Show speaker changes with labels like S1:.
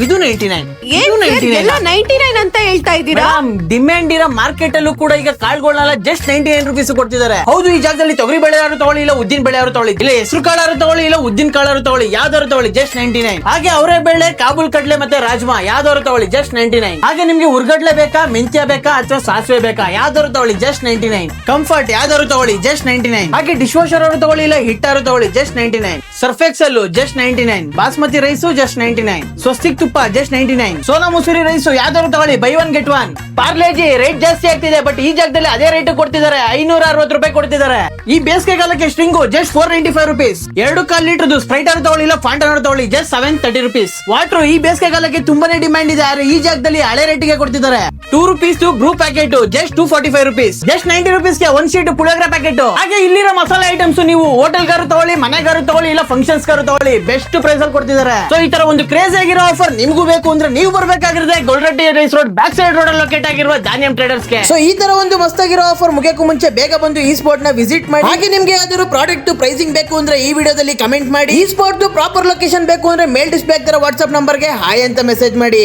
S1: ಇದು 99.
S2: ಏನ್
S1: ಇದು
S2: sir,
S1: 99.
S2: ಎಲ್ಲ 99 ಅಂತ ಹೇಳ್ತಾ ಇದ್ದೀರಾ?
S1: ಡಿಮ್ಯಾಂಡ್ ಇರೋ ಮಾರ್ಕೆಟ್ ಅಲ್ಲೂ ಕೂಡ ಈಗ ಕಾಳುಗಳನ್ನೆಲ್ಲ ಜಸ್ಟ್ 99 ರುಪೀಸ್ ಕೊಡ್ತಿದ್ದಾರೆ. ಹೌದು, ಈ ಜಾಗದಲ್ಲಿ ತೊಗರಿ ಬೆಳೆಯಾರು ತಗೊಳ್ಳಿ, ಇಲ್ಲ ಉದ್ದಿನ ಬೆಳೆಯಾರು ತಗೊಳ್ಳಿ, ಇಲ್ಲ ಹೆಸರು ಕಾಳಾರು ತಗೊಳ್ಳಿ, ಇಲ್ಲ ಉದ್ದಿನ ಕಾಳಾರು ತಗೊಳ್ಳಿ, ಯಾವ್ದಾರು ತಗೊಳ್ಳಿ ಜಸ್ಟ್ 99. ಹಾಗೆ ಅವರೇ ಬೇಳೆ, ಕಾಬೂಲ್ ಕಡ್ಲೆ ಮತ್ತೆ ರಾಜ್ಮಾ ಯಾವ್ದಾರು ತಗೊಳ್ಳಿ ಜಸ್ಟ್ 99. ಹಾಗೆ ನಿಮ್ಗೆ ಉರ್ಗಡ್ಲೆ ಬೇಕಾ, ಮೆಂತ್ಯ ಬೇಕಾ ಅಥವಾ ಸಾಸಿವೆ ಬೇಕಾ ಯಾವ್ದಾರು ತಗೊಳ್ಳಿ ಜಸ್ಟ್ 99. ಕಂಫರ್ಟ್ ಯಾವ್ದಾರು ತಗೊಳ್ಳಿ ಜಸ್ಟ್ 99. ಹಾಗೆ ಡಿಶ್ ವಾಷರ್ ಅವರು ತಗೊಳ್ಳಿ, ಇಲ್ಲ ಹಿಟ್ಟಾರು ತಗೊಳ್ಳಿ just 99. Surf Excel just 99. Basmati rice just 99. Swastik ತುಪ್ಪ ಜಸ್ಟ್ 99. ಸೋನಾ ಮುಸೂರಿ ರೈಸ್ ಯಾವ್ದಾದ್ರು ತಗೊಳ್ಳಿ, buy one get one. Parle G rate ಜಾಸ್ತಿ ಆಗ್ತಿದೆ, ಬಟ್ ಈ ಜಾಗದಲ್ಲಿ ಅದೇ ರೇಟ್ ಕೊಡ್ತಿದ್ದಾರೆ, 560 ರೂಪಾಯಿ ಕೊಡ್ತಿದ್ದಾರೆ. ಈ ಬೇಸಿಗೆ ಕಾಲಕ್ಕೆ string just 495 rupees. 2.25 litre Sprite ಅವರು ತಗೊಳ್ಳಿ, ಇಲ್ಲ ಫಾಂಟಾ ತಗೊಳ್ಳಿ ಜಸ್ಟ್ 730 ರುಪೀಸ್. ವಾಟರ್ ಈ ಬೇಸಿಗೆ ಕಾಲಕ್ಕೆ ತುಂಬಾನೇ ಡಿಮ್ಯಾಂಡ್ ಇದೆ, ಆದ್ರೆ ಈ ಜಾಗದಲ್ಲಿ ಹಳೆ ರೇಟಿಗೆ ಕೊಡ್ತಿದ್ದಾರೆ. 2 rupees Bru packet just 245 rupees. ಜಸ್ಟ್ 90 ರುಪೀಸ್ಗೆ 1 ಶೀಟ್ ಪುಳಿಯೋಗರೆ ಪ್ಯಾಕೆಟ್. ಹಾಗೆ ಇಲ್ಲಿರೋ ಮಸಾಲೆ ಐಟಮ್ಸ್ ನೀವು ಹೋಟೆಲ್ ಗಾರು ತಗೊಳ್ಳಿ, ಮನೆಗಾರು ತಗೊಳ್ಳಿ, ಇಲ್ಲ ಫಂಕ್ಷನ್ಸ್ ಗಾರು ತಗೊಳ್ಳಿ, ಬೆಸ್ಟ್ ಪ್ರೈಸ್ ಅಲ್ಲಿ ಕೊಡ್ತಿದ್ದಾರೆ. ಸೊ ಈ ತರ ಒಂದು ಕ್ರೇಜ್ ಆಗಿರೋ ಆಫರ್ ನಿಮ್ಗೂ ಬೇಕು ಅಂದ್ರೆ ನೀವು ಬರ್ಬೇಕಾಗಿರುತ್ತೆ Gollarahatti rice road back side road ಅಲ್ಲಿ ಲೊಕೇಟ್ ಆಗಿರುವ ಧಾನ್ಯಂ ಟ್ರೇಡರ್ಸ್ ಗೆ. ಸೊ ಈ ತರ ಒಂದು ಮಸ್ತಾಗಿರೋ ಆಫರ್ ಮುಗಿಯಕ್ಕೂ ಮುಂಚೆ ಬೇಗ ಬಂದು ಈ ಸ್ಪಾಟ್ ನ ವಿಸಿಟ್ ಮಾಡಿ. ಹಾಗೆ ನಿಮ್ಗೆ ಯಾವ್ದಾದ್ರು ಪ್ರಾಡಕ್ಟ್ ಪ್ರೈಸಿಂಗ್ ಬೇಕು ಅಂದ್ರೆ ಈ ವಿಡಿಯೋದಲ್ಲಿ ಕಮೆಂಟ್ ಮಾಡಿ. ಈ ಸ್ಪಾಟ್ ಪ್ರಾಪರ್ ಲೊಕೇಶನ್ ಬೇಕು ಅಂದ್ರೆ ಮೇಲ್ ಡಿಸ್ಪ್ಲೇ ಆಗ್ತಿರೋ ವಾಟ್ಸ್ಆಪ್ ನಂಬರ್ ಗೆ ಹಾಯ್ ಅಂತ ಮೆಸೇಜ್ ಮಾಡಿ.